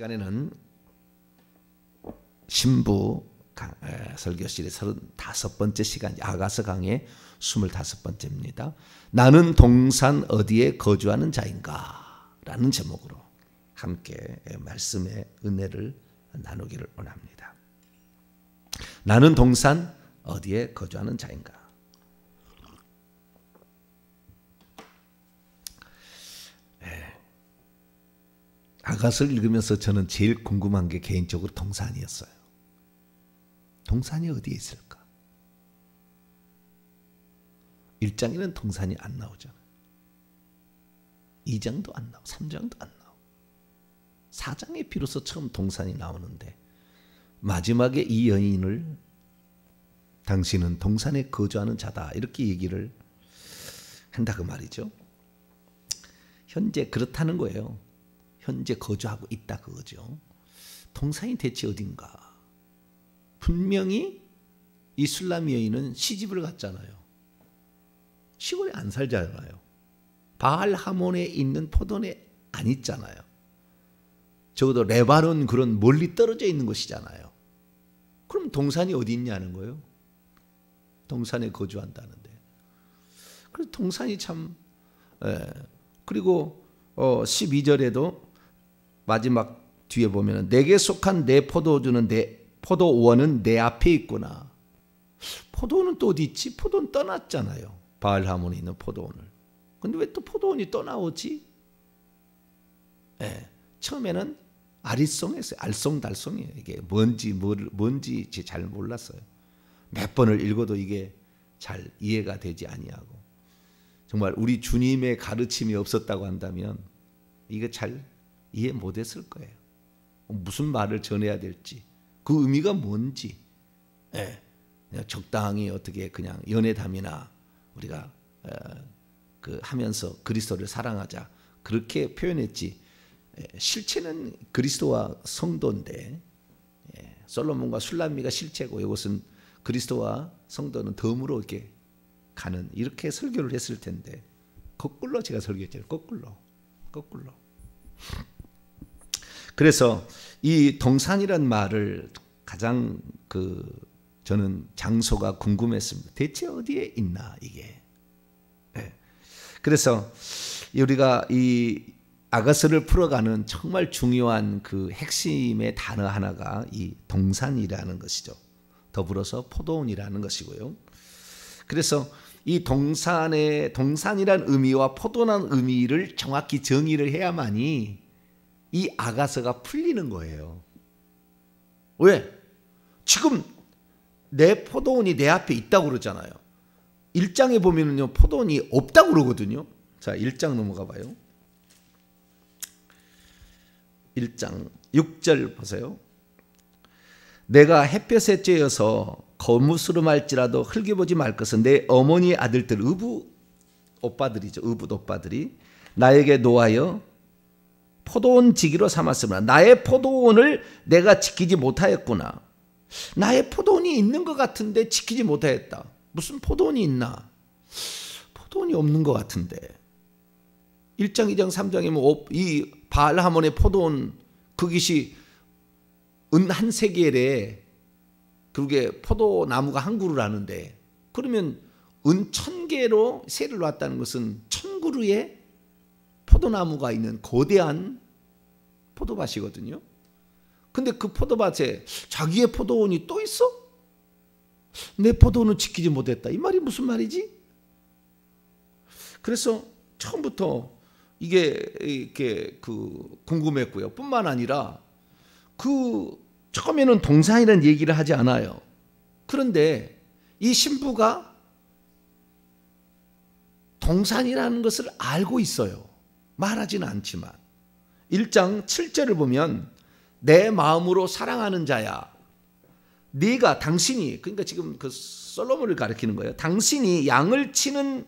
시간에는 신부 설교실의 35번째 시간, 아가서 강의 25번째입니다. 나는 동산 어디에 거주하는 자인가? 라는 제목으로 함께 말씀의 은혜를 나누기를 원합니다. 나는 동산 어디에 거주하는 자인가? 아가서를 읽으면서 저는 제일 궁금한 게 개인적으로 동산이었어요. 동산이 어디에 있을까? 1장에는 동산이 안 나오잖아요. 2장도 안 나오고 3장도 안 나오고 4장에 비로소 처음 동산이 나오는데 마지막에 이 여인을 당신은 동산에 거주하는 자다 이렇게 얘기를 한다 그 말이죠. 현재 그렇다는 거예요. 현재 거주하고 있다 그거죠. 동산이 대체 어딘가? 분명히 이 술람 여인은 시집을 갔잖아요. 시골에 안 살잖아요. 바알 하몬에 있는 포도원에 안 있잖아요. 적어도 레바논 그런 멀리 떨어져 있는 곳이잖아요. 그럼 동산이 어디 있냐는 거예요. 동산에 거주한다는데. 그래서 동산이 참 그리고 12절에도 마지막 뒤에 보면 내게 속한 내 포도원은 내 앞에 있구나. 포도원은 또 어디 있지? 포도원 떠났잖아요. 바알하몬에 있는 포도원을. 근데 왜 또 포도원이 떠나오지? 처음에는 아리송했어요. 알쏭달쏭이에요. 이게 뭔지 잘 몰랐어요. 몇 번을 읽어도 이게 잘 이해가 되지 아니하고 정말 우리 주님의 가르침이 없었다고 한다면 이거 잘 이해 못했을 거예요. 무슨 말을 전해야 될지 그 의미가 뭔지 그냥 적당히 어떻게 그냥 연애담이나 우리가 그 하면서 그리스도를 사랑하자 그렇게 표현했지 실체는 그리스도와 성도인데 솔로몬과 술람미가 실체고 이것은 그리스도와 성도는 덤으로 이렇게 가는 이렇게 설교를 했을 텐데 거꾸로 제가 설교했잖아요. 거꾸로. 그래서 이 동산이란 말을 가장 저는 장소가 궁금했습니다. 대체 어디에 있나 이게. 그래서 우리가 이 아가서를 풀어가는 정말 중요한 그 핵심의 단어 하나가 이 동산이라는 것이죠. 더불어서 포도원이라는 것이고요. 그래서 이 동산이란 의미와 포도원 의미를 정확히 정의를 해야만이 이 아가서가 풀리는 거예요. 왜? 지금 내 포도원이 내 앞에 있다고 그러잖아요. 1장에 보면은요 포도원이 없다고 그러거든요. 자 1장 넘어가 봐요. 1장 6절 보세요. 내가 햇볕에 쬐어서 거무스름할지라도 흘겨보지 말 것은 내 어머니의 아들들 의붓 오빠들이 나에게 노하여 포도원 지기로 삼았으므로 나의 포도원을 내가 지키지 못하였구나. 나의 포도원이 있는 것 같은데 지키지 못하였다. 무슨 포도원이 있나? 포도원이 없는 것 같은데 1장 2장 3장이면 이 바알하몬의 포도원 그것이 은 한 세겔에 그게 포도나무가 한 그루라는데 그러면 은 1000개로 세를 놨다는 것은 1000그루의 포도나무가 있는 거대한 포도밭이거든요. 근데 그 포도밭에 자기의 포도원이 또 있어? 내 포도원은 지키지 못했다. 이 말이 무슨 말이지? 그래서 처음부터 이게 이렇게 궁금했고요. 뿐만 아니라 처음에는 동산이라는 얘기를 하지 않아요. 그런데 이 신부가 동산이라는 것을 알고 있어요. 말하지는 않지만 1장 7절을 보면 내 마음으로 사랑하는 자야 당신이 그러니까 지금 그 솔로몬을 가리키는 거예요. 당신이 양을 치는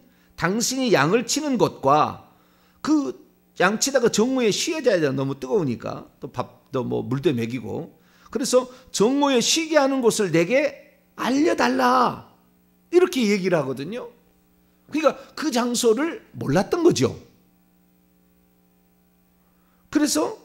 것과 그 양치다가 정오에 쉬어야 돼. 너무 뜨거우니까 또 밥도 뭐 물도 먹이고 그래서 정오에 쉬게 하는 곳을 내게 알려달라 이렇게 얘기를 하거든요. 그러니까 그 장소를 몰랐던 거죠. 그래서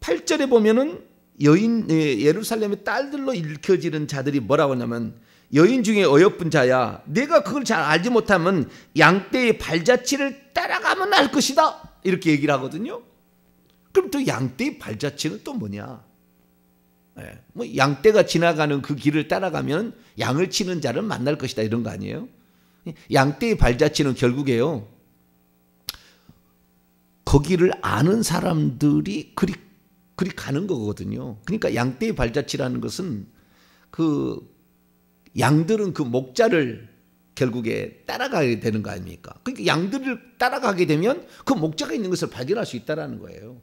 8절에 보면은 예루살렘의 딸들로 일컬어지는 자들이 뭐라고 하냐면 여인 중에 어여쁜 자야 내가 그걸 잘 알지 못하면 양떼의 발자취를 따라가면 알 것이다 이렇게 얘기를 하거든요. 그럼 또 양떼의 발자취는 또 뭐냐? 뭐 양떼가 지나가는 그 길을 따라가면 양을 치는 자를 만날 것이다 이런 거 아니에요? 양떼의 발자취는 결국에요 거기를 아는 사람들이 그리 가는 거거든요. 그러니까 양떼의 발자취라는 것은 그 양들은 그 목자를 결국에 따라가게 되는 거 아닙니까? 그러니까 양들을 따라가게 되면 그 목자가 있는 것을 발견할 수 있다는 거예요.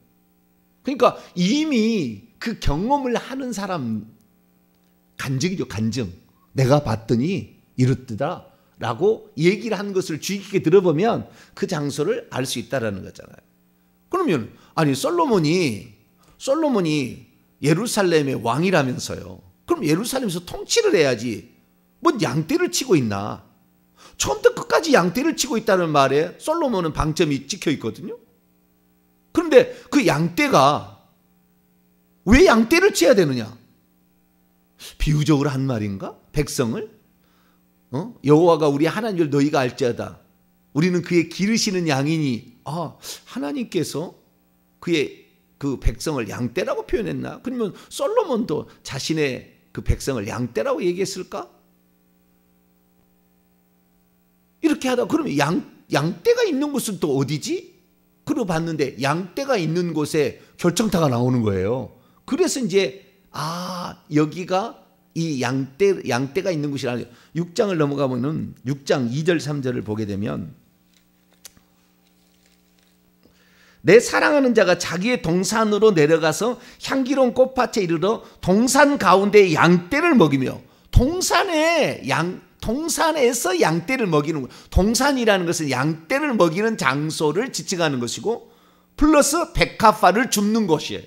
그러니까 이미 그 경험을 하는 사람 간증이죠. 간증. 내가 봤더니 이렇더라 라고 얘기를 한 것을 주의 깊게 들어보면 그 장소를 알 수 있다는 거잖아요. 그러면 아니 솔로몬이 예루살렘의 왕이라면서요. 그럼 예루살렘에서 통치를 해야지. 뭔 양떼를 치고 있나? 처음부터 끝까지 양떼를 치고 있다는 말에 솔로몬은 방점이 찍혀 있거든요. 그런데 그 양떼가 왜 양떼를 쳐야 되느냐? 비유적으로 한 말인가? 백성을? 여호와가 우리 하나님을 너희가 알지어다. 우리는 그의 기르시는 양이니 하나님께서 그의 그 백성을 양떼라고 표현했나? 그러면 솔로몬도 자신의 그 백성을 양떼라고 얘기했을까? 이렇게 하다 그러면 양떼가 있는 곳은 또 어디지? 그러고 봤는데 양떼가 있는 곳에 결정타가 나오는 거예요. 그래서 이제 여기가 이 양떼가 있는 곳이라 6장을 넘어가면은 6장 2절 3절을 보게 되면 내 사랑하는 자가 자기의 동산으로 내려가서 향기로운 꽃밭에 이르러 동산 가운데 양떼를 먹이며 동산에서 양떼를 먹이는 거. 동산이라는 것은 양떼를 먹이는 장소를 지칭하는 것이고 플러스 백합화를 줍는 곳이에요.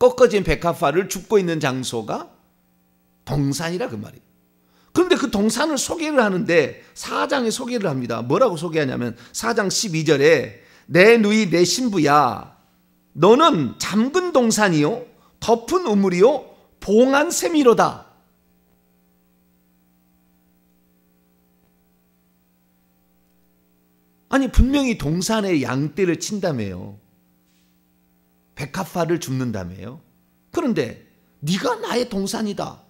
꺾어진 백합화를 줍고 있는 장소가 동산이라 그 말이에요. 그런데 그 동산을 소개를 하는데 4장에 소개를 합니다. 뭐라고 소개하냐면 4장 12절에 내 누이 내 신부야 너는 잠근 동산이요 덮은 우물이요 봉한 샘이로다. 아니 분명히 동산에 양떼를 친다며요. 백합화를 줍는다며요. 그런데 네가 나의 동산이다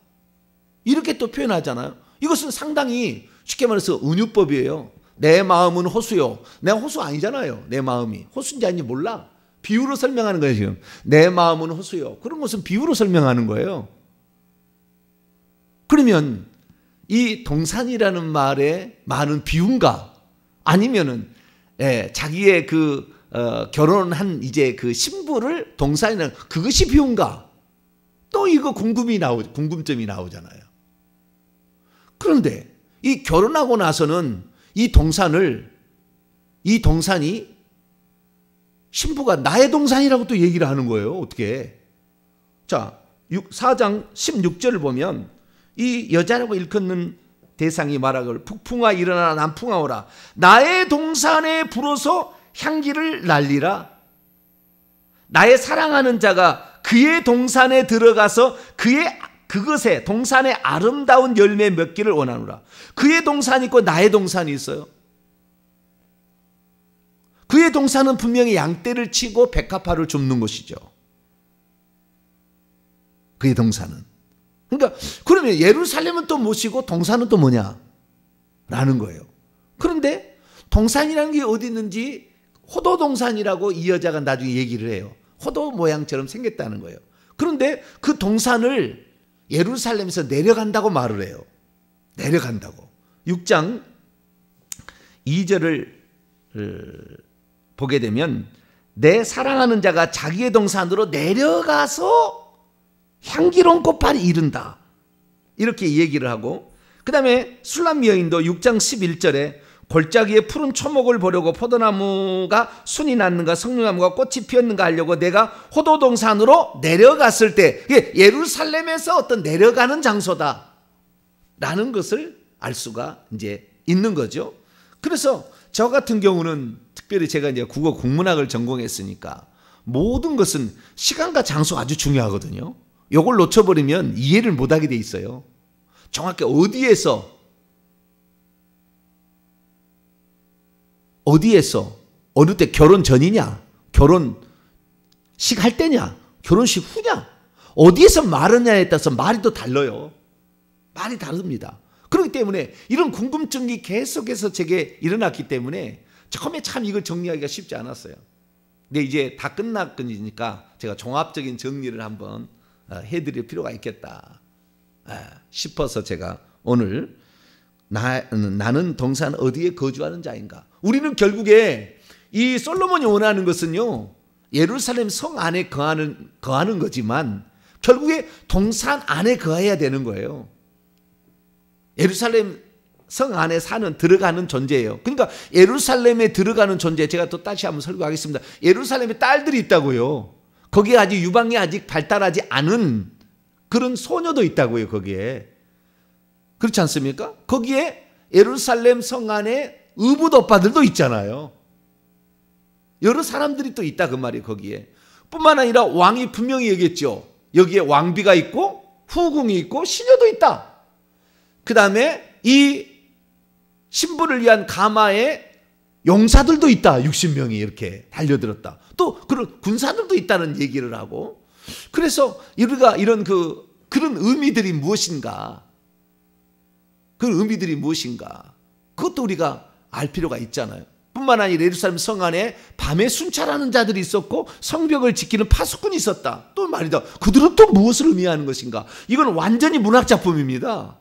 이렇게 또 표현하잖아요. 이것은 상당히 쉽게 말해서 은유법이에요. 내 마음은 호수요. 내가 호수 아니잖아요. 내 마음이 호수인지 아닌지 몰라. 비유로 설명하는 거예요 지금. 내 마음은 호수요. 그런 것은 비유로 설명하는 거예요. 그러면 이 동산이라는 말에 많은 비유인가? 아니면은 자기의 그 결혼한 이제 그 신부를 동산이라는 그것이 비유인가? 또 이거 궁금점이 나오잖아요. 그런데 이 결혼하고 나서는 이 동산이 신부가 나의 동산이라고 또 얘기를 하는 거예요. 어떻게? 자, 4장 16절을 보면 이 여자라고 일컫는 대상이 말하길 북풍아 일어나 남풍아 오라 나의 동산에 불어서 향기를 날리라. 나의 사랑하는 자가 그의 동산에 들어가서 그것에 동산의 아름다운 열매 맺기를 원하노라. 그의 동산이 있고 나의 동산이 있어요. 그의 동산은 분명히 양떼를 치고 백합화를 줍는 것이죠. 그의 동산은. 그러니까 그러면 예루살렘은 또 무엇이고 동산은 또 뭐냐? 라는 거예요. 그런데 동산이라는 게 어디 있는지 호도동산이라고 이 여자가 나중에 얘기를 해요. 호도 모양처럼 생겼다는 거예요. 그런데 그 동산을 예루살렘에서 내려간다고 말을 해요. 내려간다고. 6장 2절을 보게 되면 내 사랑하는 자가 자기의 동산으로 내려가서 향기로운 꽃밭에 이른다. 이렇게 얘기를 하고 그 다음에 술람 여인도 6장 11절에 골짜기에 푸른 초목을 보려고 포도나무가 순이 났는가 석류나무가 꽃이 피었는가 하려고 내가 호도동산으로 내려갔을 때 예루살렘에서 어떤 내려가는 장소다 라는 것을 알 수가 이제 있는 거죠. 그래서 저 같은 경우는 특별히 제가 이제 국어 국문학을 전공했으니까 모든 것은 시간과 장소가 아주 중요하거든요. 이걸 놓쳐버리면 이해를 못하게 돼 있어요. 정확히 어디에서 어느 때 결혼 전이냐, 결혼식 할 때냐, 결혼식 후냐, 어디에서 말하냐에 따라서 말이 또 달라요. 말이 다릅니다. 그렇기 때문에 이런 궁금증이 계속해서 제게 일어났기 때문에 처음에 참 이걸 정리하기가 쉽지 않았어요. 근데 이제 다 끝났으니까 제가 종합적인 정리를 한번 해드릴 필요가 있겠다 싶어서 제가 오늘 나는 동산 어디에 거주하는 자인가. 우리는 결국에 이 솔로몬이 원하는 것은요, 예루살렘 성 안에 거하는 거지만 결국에 동산 안에 거해야 되는 거예요. 예루살렘 성 안에 들어가는 존재예요. 그러니까 예루살렘에 들어가는 존재, 제가 또 다시 한번 설교하겠습니다. 예루살렘에 딸들이 있다고요. 거기에 아직 유방이 아직 발달하지 않은 그런 소녀도 있다고요. 거기에. 그렇지 않습니까? 거기에 예루살렘 성 안에 의붓 오빠들도 있잖아요. 여러 사람들이 또 있다 그 말이에요. 거기에. 뿐만 아니라 왕이 분명히 얘기했죠. 여기에 왕비가 있고 후궁이 있고 시녀도 있다. 그 다음에 이 신부를 위한 가마에 용사들도 있다. 60명이 이렇게 달려들었다. 또 그런 군사들도 있다는 얘기를 하고, 그래서 우리가 이런 그런 의미들이 무엇인가, 그런 의미들이 무엇인가, 그것도 우리가 알 필요가 있잖아요. 뿐만 아니라 예루살렘 성 안에 밤에 순찰하는 자들이 있었고 성벽을 지키는 파수꾼이 있었다. 또 말이다. 그들은 또 무엇을 의미하는 것인가? 이건 완전히 문학작품입니다.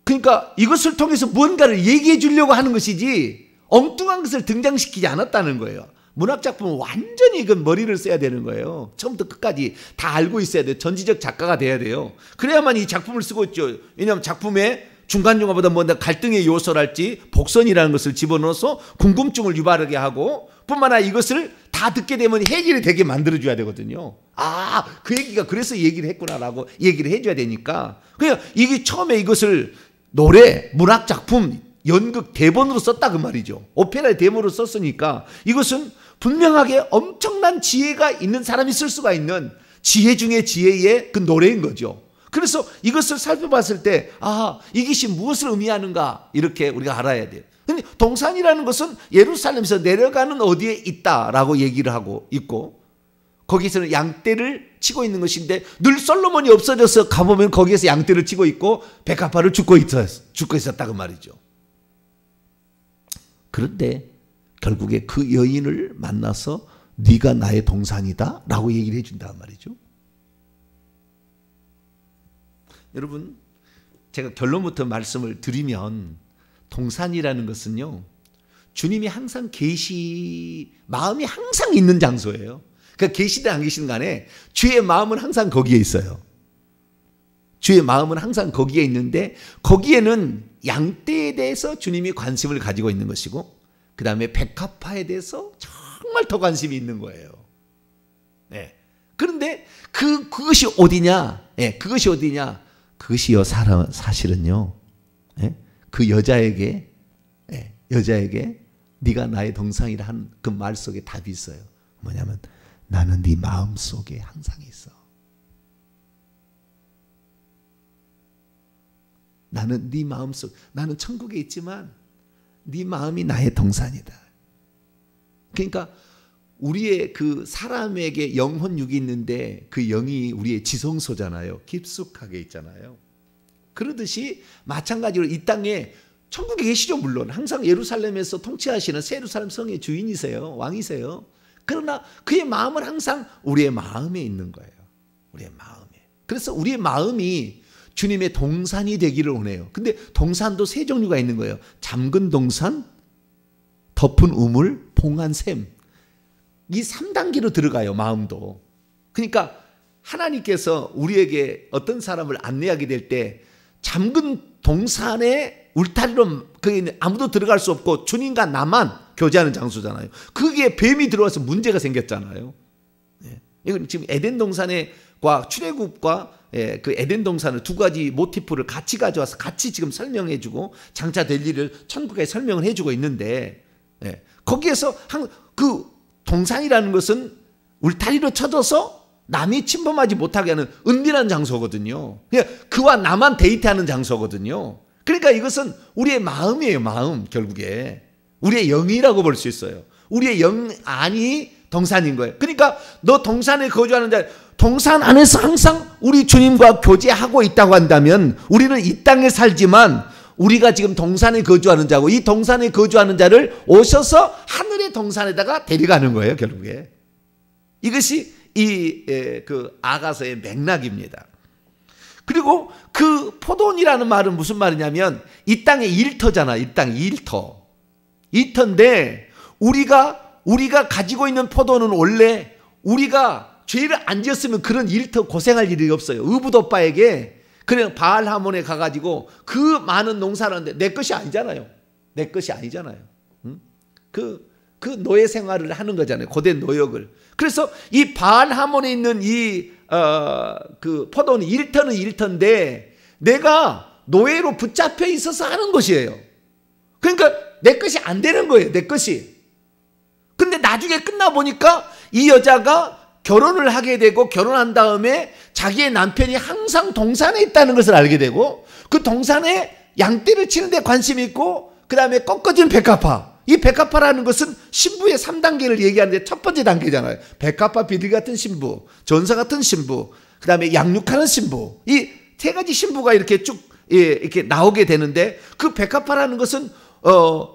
그러니까 이것을 통해서 무언가를 얘기해 주려고 하는 것이지 엉뚱한 것을 등장시키지 않았다는 거예요. 문학작품은 완전히 이건 머리를 써야 되는 거예요. 처음부터 끝까지 다 알고 있어야 돼요. 전지적 작가가 돼야 돼요. 그래야만 이 작품을 쓰고 있죠. 왜냐하면 작품에 중간중간보다 뭔가 갈등의 요소랄지 복선이라는 것을 집어넣어서 궁금증을 유발하게 하고, 뿐만 아니라 이것을 다 듣게 되면 해결이 되게 만들어줘야 되거든요. 아, 그 얘기가 그래서 얘기를 했구나라고 얘기를 해줘야 되니까. 그냥 이게 처음에 이것을 노래, 문학작품, 연극, 대본으로 썼다 그 말이죠. 오페라의 대본으로 썼으니까 이것은 분명하게 엄청난 지혜가 있는 사람이 쓸 수가 있는 지혜 중에 지혜의 그 노래인 거죠. 그래서 이것을 살펴봤을 때, 아, 이것이 무엇을 의미하는가, 이렇게 우리가 알아야 돼요. 근데 동산이라는 것은 예루살렘에서 내려가는 어디에 있다라고 얘기를 하고 있고, 거기서는 양떼를 치고 있는 것인데 늘 솔로몬이 없어져서 가보면 거기에서 양떼를 치고 있고 백합화를 줍고 있었다 그 말이죠. 그런데 결국에 그 여인을 만나서 네가 나의 동산이다 라고 얘기를 해준단 말이죠. 여러분, 제가 결론부터 말씀을 드리면 동산이라는 것은요, 주님이 항상 마음이 항상 있는 장소예요. 그러니까 계시든 안 계시든 간에 주의 마음은 항상 거기에 있어요. 주의 마음은 항상 거기에 있는데, 거기에는 양떼에 대해서 주님이 관심을 가지고 있는 것이고, 그 다음에 백합화에 대해서 정말 더 관심이 있는 거예요. 네. 그런데 그것이 어디냐? 네. 그것이 어디냐? 그것이요, 사실은요, 네? 그 여자에게 네가 나의 동산이라 한 그 말 속에 답이 있어요. 뭐냐면 나는 네 마음 속에 항상 있어. 나는 네 마음속, 나는 천국에 있지만 네 마음이 나의 동산이다. 그러니까 우리의 그 사람에게 영혼 육이 있는데 그 영이 우리의 지성소잖아요. 깊숙하게 있잖아요. 그러듯이 마찬가지로 이 땅에 천국에 계시죠. 물론 항상 예루살렘에서 통치하시는 새 예루살렘 성의 주인이세요. 왕이세요. 그러나 그의 마음은 항상 우리의 마음에 있는 거예요. 우리의 마음에. 그래서 우리의 마음이 주님의 동산이 되기를 원해요. 근데 동산도 세 종류가 있는 거예요. 잠근 동산, 덮은 우물, 봉한 샘. 이 3단계로 들어가요. 마음도. 그러니까 하나님께서 우리에게 어떤 사람을 안내하게 될 때 잠근 동산에 울타리로 아무도 들어갈 수 없고 주님과 나만 교제하는 장소잖아요. 그게 뱀이 들어와서 문제가 생겼잖아요. 이건 지금 에덴 동산과 출애굽과 그 에덴 동산을 두 가지 모티프를 같이 가져와서 같이 지금 설명해주고 장차 될 일을 천국에 설명을 해주고 있는데, 거기에서 그 동산이라는 것은 울타리로 쳐져서 남이 침범하지 못하게 하는 은밀한 장소거든요. 그냥 그와 나만 데이트하는 장소거든요. 그러니까 이것은 우리의 마음이에요. 마음. 결국에 우리의 영이라고 볼 수 있어요. 우리의 영 안이 동산인 거예요. 그러니까 너 동산에 거주하는 자, 동산 안에서 항상 우리 주님과 교제하고 있다고 한다면 우리는 이 땅에 살지만 우리가 지금 동산에 거주하는 자고 이 동산에 거주하는 자를 오셔서 하늘의 동산에다가 데려가는 거예요. 결국에 이것이 그 아가서의 맥락입니다. 그리고 그 포도원이라는 말은 무슨 말이냐면 이 땅의 일터잖아. 이 땅 일터. 일터인데 우리가 가지고 있는 포도는 원래 우리가 죄를 안 지었으면 그런 일터 고생할 일이 없어요. 의붓 오빠에게 그냥 바알 하몬에 가가지고 그 많은 농사를 하는데 내 것이 아니잖아요. 내 것이 아니잖아요. 그 노예 생활을 하는 거잖아요. 고대 노역을. 그래서 이 바알 하몬에 있는 그 포도는 일터는 일터인데 내가 노예로 붙잡혀 있어서 하는 것이에요. 그러니까 내 것이 안 되는 거예요. 내 것이. 근데 나중에 끝나보니까 이 여자가 결혼을 하게 되고 결혼한 다음에 자기의 남편이 항상 동산에 있다는 것을 알게 되고 그 동산에 양떼를 치는데 관심이 있고 그 다음에 꺾어진 백합화. 이 백합화라는 것은 신부의 3단계를 얘기하는데 첫 번째 단계잖아요. 백합화 비둘기 같은 신부, 전사 같은 신부, 그 다음에 양육하는 신부. 이 세 가지 신부가 이렇게 쭉 이렇게 나오게 되는데 그 백합화라는 것은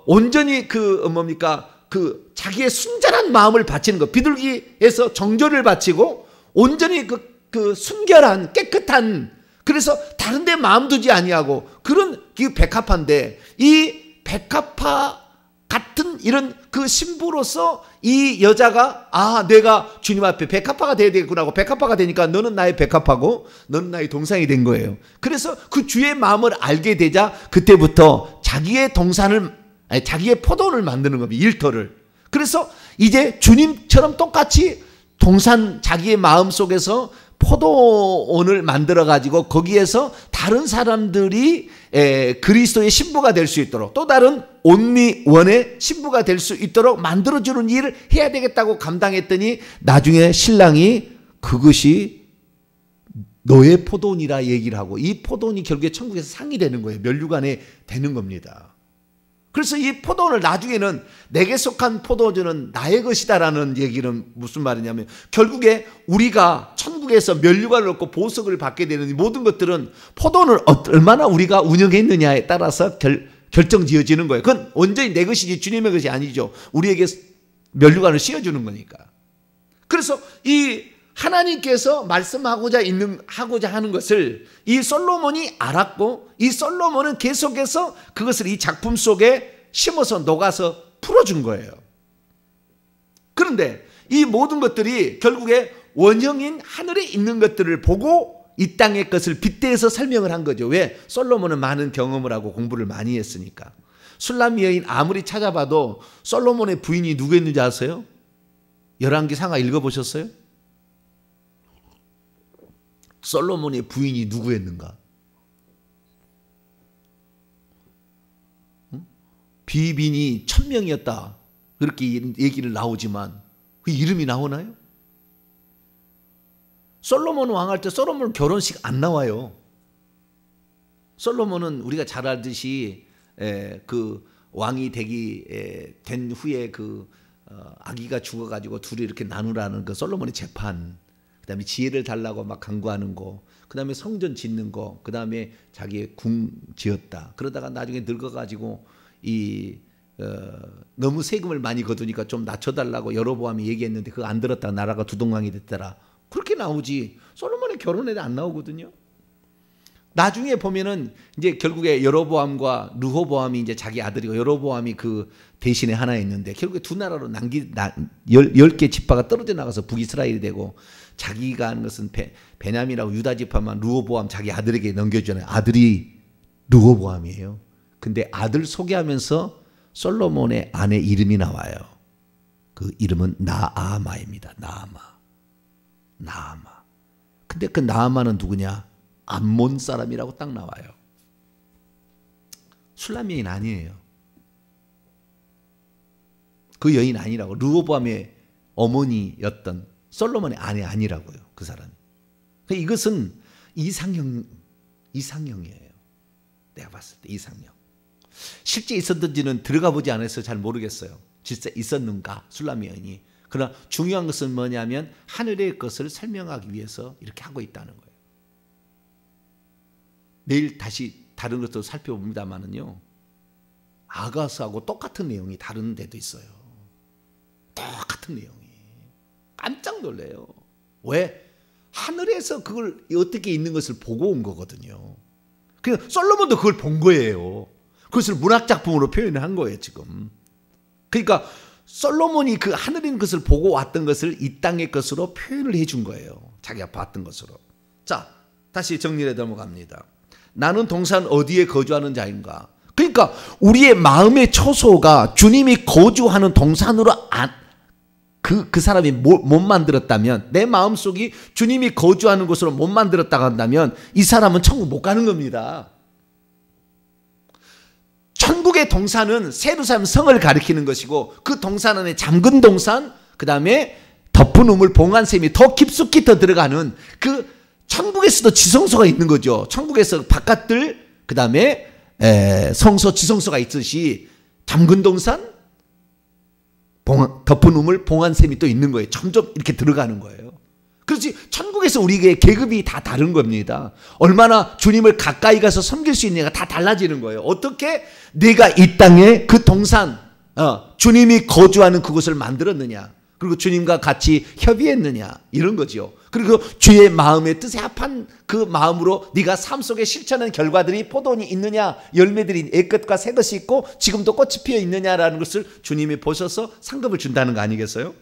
온전히 그 자기의 순전한 마음을 바치는 것. 비둘기에서 정절을 바치고 온전히 그 순결한 깨끗한 그래서 다른 데 마음 두지 아니하고 그런 그 백합화인데 이 백합화 같은 이런 그 신부로서 이 여자가 내가 주님 앞에 백합화가 돼야 되겠구나 하고 백합화가 되니까 너는 나의 백합화고 너는 나의 동산이 된 거예요. 그래서 그 주의 마음을 알게 되자 그때부터 자기의 자기의 포도원을 만드는 겁니다. 일터를. 그래서 이제 주님처럼 똑같이 동산 자기의 마음 속에서 포도원을 만들어 가지고 거기에서 다른 사람들이 그리스도의 신부가 될 수 있도록 또 다른 온리원의 신부가 될 수 있도록 만들어주는 일을 해야 되겠다고 감당했더니 나중에 신랑이 그것이 너의 포도원이라 얘기를 하고 이 포도원이 결국에 천국에서 상이 되는 거예요. 면류관에 되는 겁니다. 그래서 이 포도원을 나중에는 내게 속한 포도주는 나의 것이다라는 얘기는 무슨 말이냐면 결국에 우리가 천국에서 면류관을 얻고 보석을 받게 되는 모든 것들은 포도원을 얼마나 우리가 운영했느냐에 따라서 결정 지어지는 거예요. 그건 온전히 내 것이지 주님의 것이 아니죠. 우리에게 면류관을 씌워주는 거니까. 그래서 이 하나님께서 말씀하고자 하는 것을 이 솔로몬이 알았고 이 솔로몬은 계속해서 그것을 이 작품 속에 심어서 녹아서 풀어준 거예요. 그런데 이 모든 것들이 결국에 원형인 하늘에 있는 것들을 보고 이 땅의 것을 빗대어서 설명을 한 거죠. 왜? 솔로몬은 많은 경험을 하고 공부를 많이 했으니까. 술람 여인 아무리 찾아봐도 솔로몬의 부인이 누구였는지 아세요? 열왕기 상하 읽어보셨어요? 솔로몬의 부인이 누구였는가? 비빈이 1000명이었다. 그렇게 얘기를 나오지만 그 이름이 나오나요? 솔로몬 왕할 때 솔로몬 결혼식 안 나와요. 솔로몬은 우리가 잘 알듯이 그 왕이 된 후에 아기가 죽어가지고 둘이 이렇게 나누라는 그 솔로몬의 재판, 그 다음에 지혜를 달라고 막 간구하는 거, 그 다음에 성전 짓는 거, 그 다음에 자기의 궁 지었다. 그러다가 나중에 늙어가지고 너무 세금을 많이 거두니까 좀 낮춰달라고 여로보암이 얘기했는데 그거 안 들었다가 나라가 두동강이 됐더라. 그렇게 나오지. 솔로몬의 결혼에 안 나오거든요. 나중에 보면은 이제 결국에 여로보암과 르호보암이 이제 자기 아들이고 여로보암이 그 대신에 하나 있는데 결국에 두 나라로 10개 지파가 떨어져 나가서 북이스라엘이 되고 자기가 하는 것은 베냐민하고 유다 지파만 르호보암 자기 아들에게 넘겨주잖아요. 아들이 르호보암이에요. 근데 아들 소개하면서 솔로몬의 아내 이름이 나와요. 그 이름은 나아마입니다. 나아마. 근데 그 나아마는 누구냐? 암몬 사람이라고 딱 나와요. 술람 여인 아니에요. 그 여인 아니라고. 르호보암의 어머니였던 솔로몬의 아내 아니라고요. 그 사람이. 이것은 이상형이에요. 내가 봤을 때 이상형. 실제 있었는지는 들어가 보지 않아서 잘 모르겠어요. 진짜 있었는가 술람 여인이. 그러나 중요한 것은 뭐냐면 하늘의 것을 설명하기 위해서 이렇게 하고 있다는 거예요. 내일 다시 다른 것도 살펴봅니다만은요. 아가스하고 똑같은 내용이 다른 데도 있어요. 똑같은 내용이. 깜짝 놀래요. 왜? 하늘에서 그걸 어떻게 있는 것을 보고 온 거거든요. 그러니까 솔로몬도 그걸 본 거예요. 그것을 문학작품으로 표현을 한 거예요, 지금. 그러니까 솔로몬이 그 하늘에 있는 것을 보고 왔던 것을 이 땅의 것으로 표현을 해준 거예요. 자기가 봤던 것으로. 자, 다시 정리해 넘어갑니다. 나는 동산 어디에 거주하는 자인가? 그러니까 우리의 마음의 초소가 주님이 거주하는 동산으로 그 사람이 못 만들었다면, 내 마음속이 주님이 거주하는 곳으로 못 만들었다고 한다면 이 사람은 천국 못 가는 겁니다. 천국의 동산은 세루살렘 성을 가리키는 것이고, 그 동산 안에 잠근 동산, 그 다음에 덮은 우물 봉안샘이 더 깊숙이 더 들어가는 그 천국에서도 지성소가 있는 거죠. 천국에서 바깥들, 그 다음에 성소 지성소가 있듯이 잠근 동산, 덮은 우물 봉안샘이 또 있는 거예요. 점점 이렇게 들어가는 거예요. 그렇지, 천국에서 우리에게 계급이 다 다른 겁니다. 얼마나 주님을 가까이 가서 섬길 수 있느냐가 다 달라지는 거예요. 어떻게 내가 이 땅에 그 동산, 주님이 거주하는 그곳을 만들었느냐, 그리고 주님과 같이 협의했느냐, 이런 거죠. 그리고 주의 마음의 뜻에 합한 그 마음으로 네가 삶 속에 실천한 결과들이 포도원이 있느냐, 열매들이 애끝과 새것이 있고 지금도 꽃이 피어 있느냐라는 것을 주님이 보셔서 상급을 준다는 거 아니겠어요?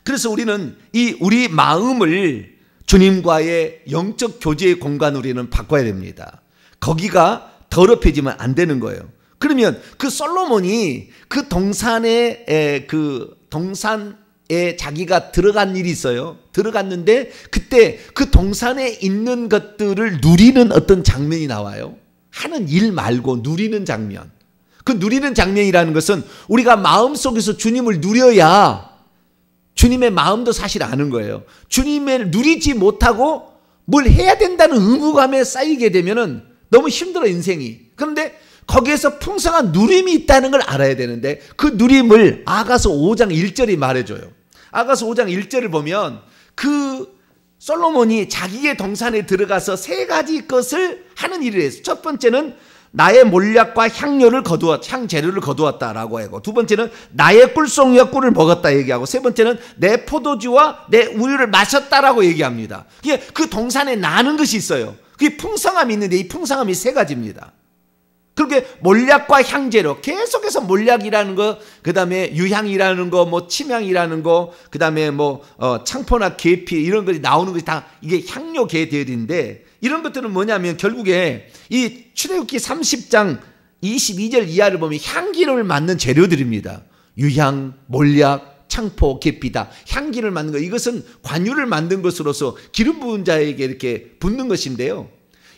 그래서 우리는 우리 마음을 주님과의 영적 교제의 공간으로 우리는 바꿔야 됩니다. 거기가 더럽혀지면 안 되는 거예요. 그러면 그 솔로몬이 그 동산에 자기가 들어간 일이 있어요. 들어갔는데 그때 그 동산에 있는 것들을 누리는 어떤 장면이 나와요. 하는 일 말고 누리는 장면. 그 누리는 장면이라는 것은 우리가 마음속에서 주님을 누려야 주님의 마음도 사실 아는 거예요. 주님을 누리지 못하고 뭘 해야 된다는 의무감에 쌓이게 되면은 너무 힘들어, 인생이. 그런데 거기에서 풍성한 누림이 있다는 걸 알아야 되는데, 그 누림을 아가서 5장 1절이 말해줘요. 아가서 5장 1절을 보면 그 솔로몬이 자기의 동산에 들어가서 세 가지 것을 하는 일을 했어요. 첫 번째는 나의 몰약과 향재료를 거두었다라고 하고, 두 번째는 나의 꿀송이와 꿀을 먹었다 얘기하고, 세 번째는 내 포도주와 내 우유를 마셨다라고 얘기합니다. 그 동산에 나는 것이 있어요. 그게 풍성함이 있는데 이 풍성함이 세 가지입니다. 그렇게 몰약과 향재료, 계속해서 몰약이라는 거, 그 다음에 유향이라는 거, 뭐 침향이라는 거, 그 다음에 뭐 창포나 계피 이런 것이 나오는 것이 다 이게 향료 계들인데, 이런 것들은 뭐냐면 결국에 이 출애굽기 30장 22절 이하를 보면 향기름을 만든 재료들입니다. 유향, 몰약, 창포, 계피다. 향기를 만든 것, 이것은 관유를 만든 것으로서 기름 부은 자에게 이렇게 붓는 것인데요.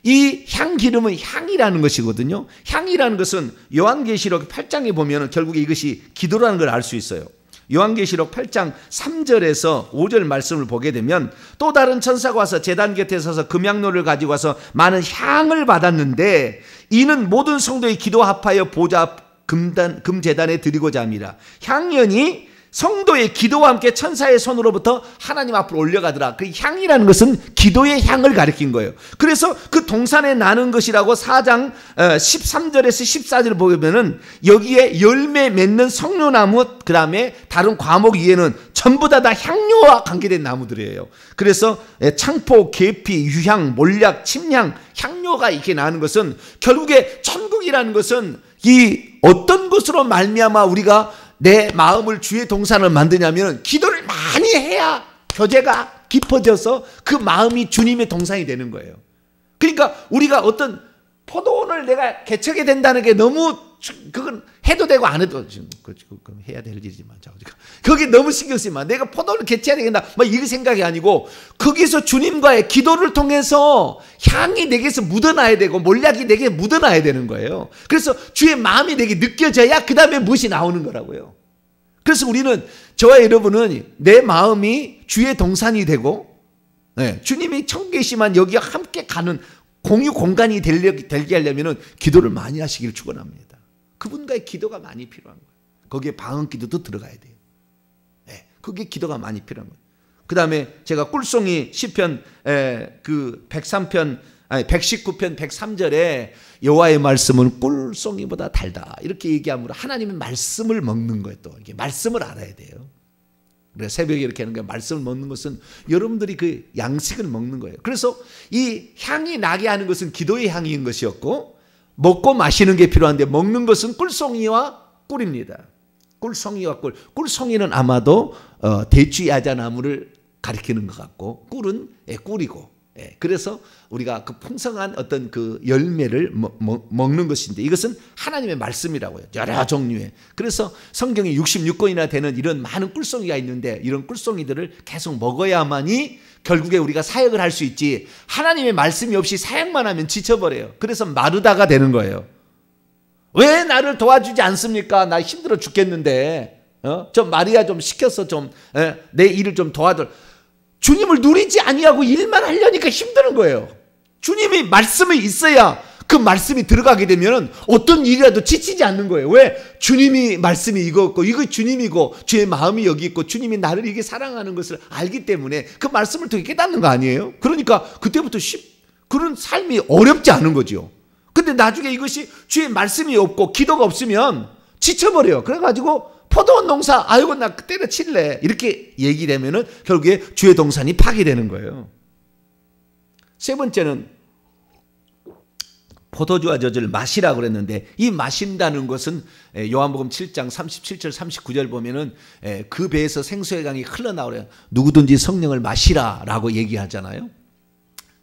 이 향기름은 향이라는 것이거든요. 향이라는 것은 요한계시록 8장에 보면 결국에 이것이 기도라는 걸 알 수 있어요. 요한계시록 8장 3절에서 5절 말씀을 보게 되면, 또 다른 천사가 와서 제단 곁에 서서 금향로를 가지고 와서 많은 향을 받았는데 이는 모든 성도의 기도 합하여 보좌 금제단에 드리고자 함이라. 향연이 성도의 기도와 함께 천사의 손으로부터 하나님 앞으로 올려가더라. 그 향이라는 것은 기도의 향을 가리킨 거예요. 그래서 그 동산에 나는 것이라고 4장 13절에서 14절을 보면은 여기에 열매 맺는 성료나무, 그 다음에 다른 과목 위에는 전부 다 향료와 관계된 나무들이에요. 그래서 창포, 계피, 유향, 몰약, 침향, 향료가 이렇게 나는 것은 결국에 천국이라는 것은 이 어떤 것으로 말미암아 우리가 내 마음을 주의 동산을 만드냐면 기도를 많이 해야 교제가 깊어져서 그 마음이 주님의 동산이 되는 거예요. 그러니까 우리가 어떤 포도원을 내가 개척해야 된다는 게 너무, 그건 해도 되고 안 해도 해야 될 일이지만 거기 너무 신경 쓰지만 내가 포도원을 개척해야 되겠다 막 이 생각이 아니고, 거기서 주님과의 기도를 통해서 향이 내게서 묻어나야 되고 몰약이 내게 묻어나야 되는 거예요. 그래서 주의 마음이 내게 느껴져야 그 다음에 무엇이 나오는 거라고요. 그래서 우리는, 저와 여러분은 내 마음이 주의 동산이 되고, 주님이 천국에 계시만 여기와 함께 가는 공유 공간이 되게 하려면 기도를 많이 하시기를 축원합니다. 그분과의 기도가 많이 필요한 거예요. 거기에 방언 기도도 들어가야 돼요. 거기에 기도가 많이 필요한 거예요. 그 다음에 제가 꿀송이 시편 그 103편, 아니 119편 103절에 여호와의 말씀은 꿀송이보다 달다 이렇게 얘기하므로 하나님의 말씀을 먹는 거예요. 또 이렇게 말씀을 알아야 돼요. 그래서 새벽에 이렇게 하는 거예요. 말씀을 먹는 것은 여러분들이 그 양식을 먹는 거예요. 그래서 이 향이 나게 하는 것은 기도의 향인 것이었고, 먹고 마시는 게 필요한데 먹는 것은 꿀송이와 꿀입니다. 꿀송이와 꿀. 꿀송이는 아마도 대추야자나무를 가리키는 것 같고, 꿀은 꿀이고, 그래서 우리가 그 풍성한 어떤 그 열매를 먹는 것인데, 이것은 하나님의 말씀이라고요. 여러 종류의. 그래서 성경에 66권이나 되는 이런 많은 꿀송이가 있는데, 이런 꿀송이들을 계속 먹어야만이 결국에 우리가 사역을 할 수 있지, 하나님의 말씀이 없이 사역만 하면 지쳐버려요. 그래서 마르다가 되는 거예요. 왜 나를 도와주지 않습니까? 나 힘들어 죽겠는데, 좀 마리아 좀 시켜서 좀 내 일을 좀 도와줘. 주님을 누리지 아니하고 일만 하려니까 힘드는 거예요. 주님이 말씀이 있어야 그 말씀이 들어가게 되면 어떤 일이라도 지치지 않는 거예요. 왜? 주님이 말씀이 이거고, 이거 주님이고, 주의 마음이 여기 있고, 주님이 나를 이게 사랑하는 것을 알기 때문에 그 말씀을 통해 깨닫는 거 아니에요? 그러니까 그때부터 그런 삶이 어렵지 않은 거죠. 근데 나중에 이것이 주의 말씀이 없고 기도가 없으면 지쳐버려요. 그래가지고 포도원 농사, 아이고 나 때려칠래 이렇게 얘기되면은 결국에 주의 동산이 파괴되는 거예요. 세 번째는 포도주와 젖을 마시라고 그랬는데, 이 마신다는 것은 요한복음 7장 37절 39절 보면은 그 배에서 생수의 강이 흘러나오래요. 누구든지 성령을 마시라라고 얘기하잖아요.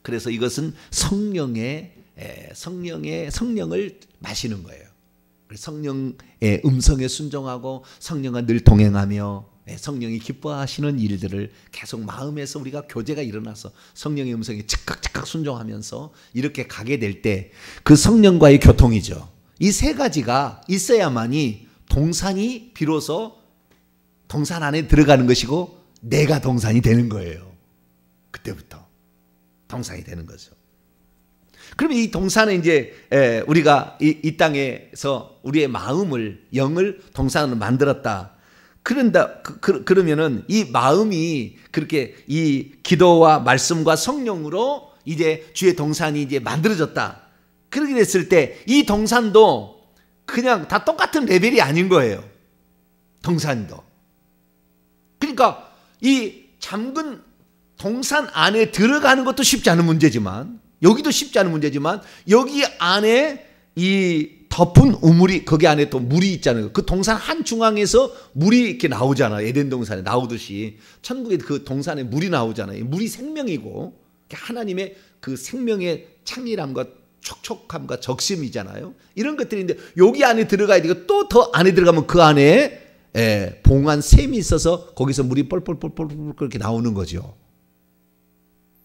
그래서 이것은 성령을 마시는 거예요. 성령의 음성에 순종하고 성령과 늘 동행하며 성령이 기뻐하시는 일들을 계속 마음에서 우리가 교제가 일어나서 성령의 음성에 즉각 순종하면서 이렇게 가게 될 때 그 성령과의 교통이죠. 이 세 가지가 있어야만이 동산이 비로소 동산 안에 들어가는 것이고 내가 동산이 되는 거예요. 그때부터 동산이 되는 거죠. 그러면 이 동산은 이제 우리가 이 땅에서 우리의 마음을, 영을 동산으로 만들었다. 그러면은 이 마음이 그렇게 이 기도와 말씀과 성령으로 이제 주의 동산이 이제 만들어졌다. 그렇게 됐을 때 이 동산도 그냥 다 똑같은 레벨이 아닌 거예요. 동산도. 그러니까 이 잠근 동산 안에 들어가는 것도 쉽지 않은 문제지만, 여기도 쉽지 않은 문제지만, 여기 안에 이 덮은 우물이, 거기 안에 또 물이 있잖아요. 그 동산 한 중앙에서 물이 이렇게 나오잖아요. 에덴 동산에 나오듯이 천국의 그 동산에 물이 나오잖아요. 물이 생명이고 하나님의 그 생명의 창의함과 촉촉함과 적심이잖아요. 이런 것들인데 여기 안에 들어가야 되고, 또 더 안에 들어가면 그 안에 봉한 샘이 있어서 거기서 물이 뻘뻘뻘뻘 그렇게 나오는 거죠.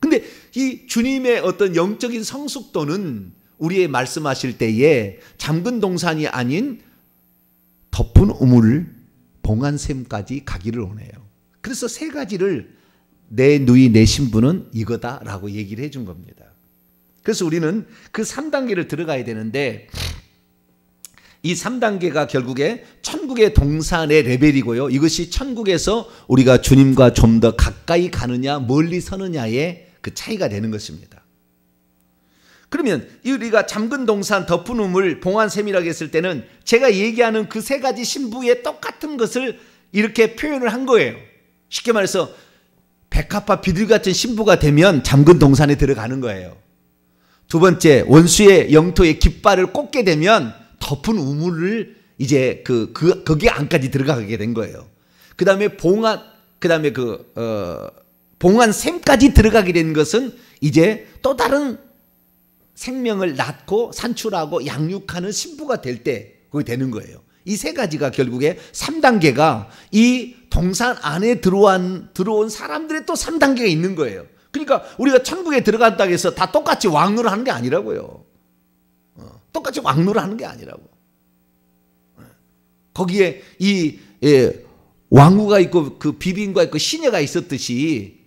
근데 이 주님의 어떤 영적인 성숙도는 우리의 말씀하실 때에 잠근 동산이 아닌 덮은 우물, 봉한 샘까지 가기를 원해요. 그래서 세 가지를 내 누이 내 신부는 이거다라고 얘기를 해준 겁니다. 그래서 우리는 그 3단계를 들어가야 되는데, 이 3단계가 결국에 천국의 동산의 레벨이고요. 이것이 천국에서 우리가 주님과 좀 더 가까이 가느냐 멀리 서느냐의 그 차이가 되는 것입니다. 그러면 우리가 잠근 동산, 덮은 우물, 봉한 샘이라고 했을 때는 제가 얘기하는 그 세 가지 신부의 똑같은 것을 이렇게 표현을 한 거예요. 쉽게 말해서 백합화 비둘기 같은 신부가 되면 잠근 동산에 들어가는 거예요. 두 번째, 원수의 영토에 깃발을 꽂게 되면 덮은 우물을 이제 거기 안까지 들어가게 된 거예요. 그 다음에 봉한 샘까지 들어가게 된 것은 이제 또 다른 생명을 낳고 산출하고 양육하는 신부가 될 때 거기 되는 거예요. 이 세 가지가 결국에 3단계가 이 동산 안에 들어온 사람들의 또 3단계가 있는 거예요. 그러니까 우리가 천국에 들어간다고 해서 다 똑같이 왕노를 하는 게 아니라고요. 똑같이 왕노를 하는 게 아니라고. 거기에 이 왕후가 있고 그 비빈과 있고 시녀가 있었듯이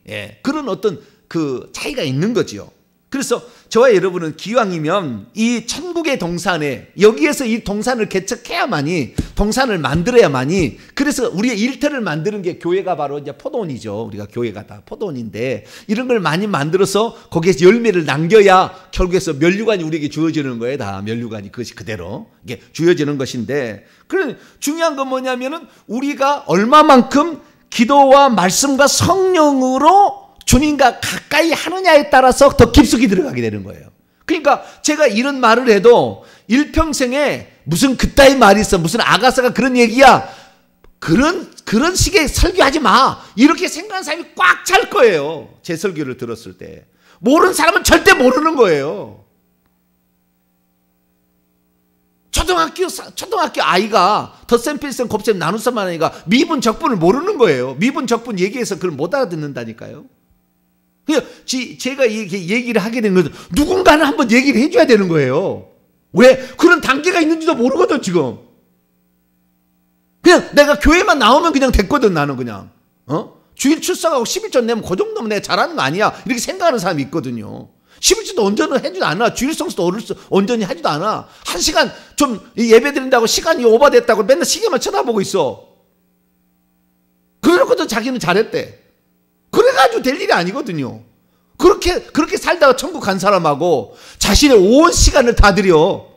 그런 어떤 그 차이가 있는 거지요. 그래서 저와 여러분은 기왕이면 이 천국의 동산에 여기에서 이 동산을 개척해야만이 동산을 만들어야만이 그래서 우리의 일터를 만드는 게 교회가 바로 이제 포도원이죠. 우리가 교회가 다 포도원인데 이런 걸 많이 만들어서 거기에서 열매를 남겨야 결국에서 면류관이 우리에게 주어지는 거예요. 다 면류관이 그것이 그대로 이게 주어지는 것인데 그런 중요한 건 뭐냐면은 우리가 얼마만큼 기도와 말씀과 성령으로 주님과 가까이 하느냐에 따라서 더 깊숙이 들어가게 되는 거예요. 그러니까 제가 이런 말을 해도 일평생에 무슨 그따위 말이 있어 무슨 아가서가 그런 얘기야 그런 식의 설교하지 마 이렇게 생각하는 사람이 꽉 찰 거예요. 제 설교를 들었을 때 모르는 사람은 절대 모르는 거예요. 초등학교 아이가 덧셈 필셈 곱셈 나눗셈 하니까 미분 적분을 모르는 거예요. 미분 적분 얘기해서 그걸 못 알아듣는다니까요. 제가 얘기를 하게 된 것은 누군가는 한번 얘기를 해줘야 되는 거예요. 왜? 그런 단계가 있는지도 모르거든 지금. 그냥 내가 교회만 나오면 그냥 됐거든 나는 그냥. 주일 출석하고 11조 내면 그 정도면 내가 잘하는 거 아니야 이렇게 생각하는 사람이 있거든요. 11조도 온전히 해주도 않아. 주일 성수도 온전히 하지도 않아. 1시간 좀 예배 드린다고 시간이 오버됐다고 맨날 시계만 쳐다보고 있어. 그러고도 자기는 잘했대. 그래가지고 될 일이 아니거든요. 그렇게 살다가 천국 간 사람하고 자신의 온 시간을 다 들여,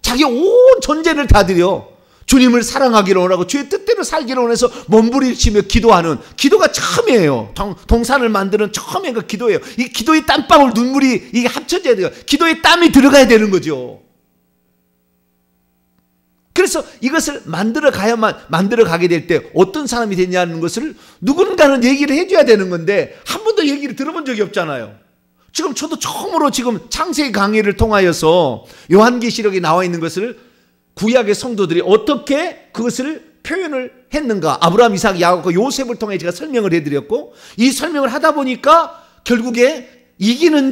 자기 온 존재를 다 들여 주님을 사랑하기를 원하고 주의 뜻대로 살기를 원해서 몸부림치며 기도하는 기도가 처음이에요. 동산을 만드는 처음에 그 기도예요. 이 기도의 땀방울 눈물이 이게 합쳐져야 돼요. 기도의 땀이 들어가야 되는 거죠. 그래서 이것을 만들어 가게 될 때 어떤 사람이 되냐는 것을 누군가는 얘기를 해줘야 되는 건데 한 번도 얘기를 들어본 적이 없잖아요. 지금 저도 처음으로 지금 창세기 강의를 통하여서 요한계시록에 나와 있는 것을 구약의 성도들이 어떻게 그것을 표현을 했는가 아브라함, 이삭, 야곱, 요셉을 통해 제가 설명을 해드렸고 이 설명을 하다 보니까 결국에 이기는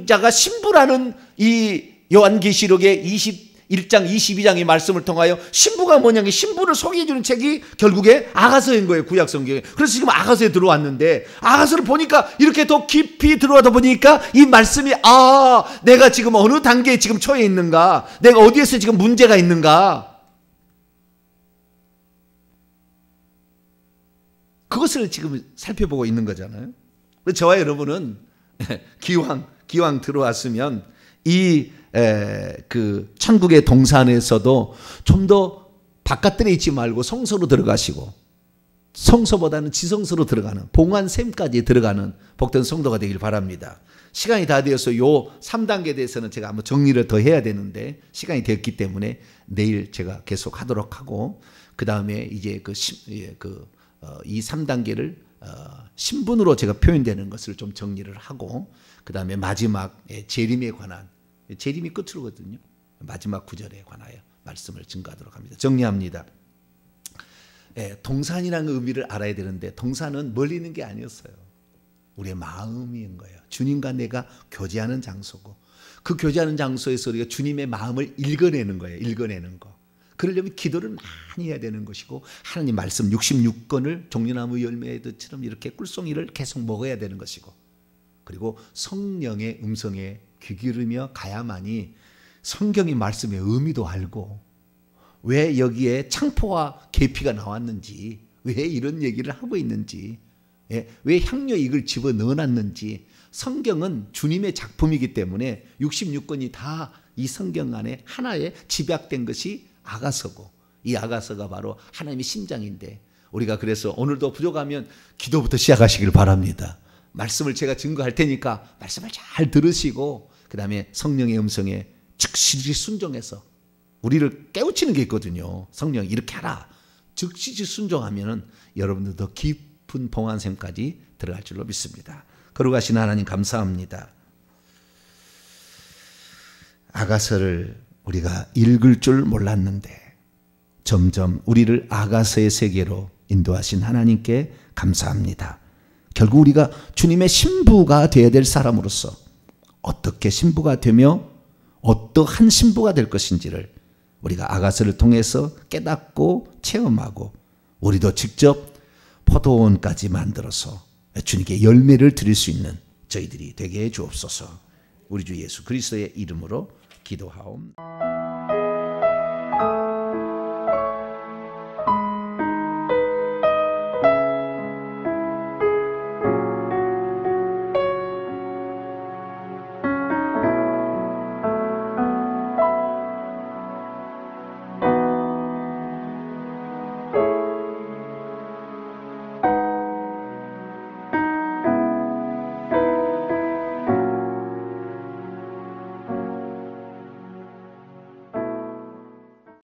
자가 신부라는 이 요한계시록의 1장 22장의 말씀을 통하여 신부가 뭐냐면 신부를 소개해주는 책이 결국에 아가서인 거예요. 구약 성경에. 그래서 지금 아가서에 들어왔는데 아가서를 보니까 이렇게 더 깊이 들어와다 보니까 이 말씀이 내가 지금 어느 단계에 지금 처해 있는가 내가 어디에서 지금 문제가 있는가 그것을 지금 살펴보고 있는 거잖아요. 저와 여러분은 기왕 들어왔으면 그 천국의 동산에서도 좀 더 바깥들에 있지 말고 성소로 들어가시고 성소보다는 지성소로 들어가는 봉안샘까지 들어가는 복된 성도가 되길 바랍니다. 시간이 다 되어서 요 3단계에 대해서는 제가 한번 정리를 더 해야 되는데 시간이 되었기 때문에 내일 제가 계속 하도록 하고 그 다음에 이제 이 3단계를 신분으로 제가 표현되는 것을 좀 정리를 하고 그 다음에 마지막 재림에 관한 재림이 끝으로거든요. 마지막 구절에 관하여 말씀을 증거하도록 합니다. 정리합니다. 동산이라는 의미를 알아야 되는데 동산은 멀리 있는 게 아니었어요. 우리의 마음인 거예요. 주님과 내가 교제하는 장소고 그 교제하는 장소에서 우리가 주님의 마음을 읽어내는 거예요. 읽어내는 거. 그러려면 기도를 많이 해야 되는 것이고 하나님 말씀 66권을 종려나무 열매처럼 이렇게 꿀송이를 계속 먹어야 되는 것이고 그리고 성령의 음성에 귀 기울이며 가야만이 성경의 말씀의 의미도 알고 왜 여기에 창포와 계피가 나왔는지 왜 이런 얘기를 하고 있는지 왜 향료 이걸 집어넣어놨는지 성경은 주님의 작품이기 때문에 66권이 다 이 성경 안에 하나에 집약된 것이 아가서고 이 아가서가 바로 하나님의 심장인데 우리가 그래서 오늘도 부족하면 기도부터 시작하시길 바랍니다. 말씀을 제가 증거할 테니까 말씀을 잘 들으시고 그 다음에 성령의 음성에 즉시 순종해서 우리를 깨우치는 게 있거든요. 성령이 이렇게 하라. 즉시 순종하면 여러분들 더 깊은 봉안샘까지 들어갈 줄로 믿습니다. 거룩하신 하나님 감사합니다. 아가서를 우리가 읽을 줄 몰랐는데 점점 우리를 아가서의 세계로 인도하신 하나님께 감사합니다. 결국 우리가 주님의 신부가 되어야 될 사람으로서 어떻게 신부가 되며 어떠한 신부가 될 것인지를 우리가 아가서를 통해서 깨닫고 체험하고 우리도 직접 포도원까지 만들어서 주님께 열매를 드릴 수 있는 저희들이 되게 해 주옵소서. 우리 주 예수 그리스도의 이름으로 기도하옵나이다.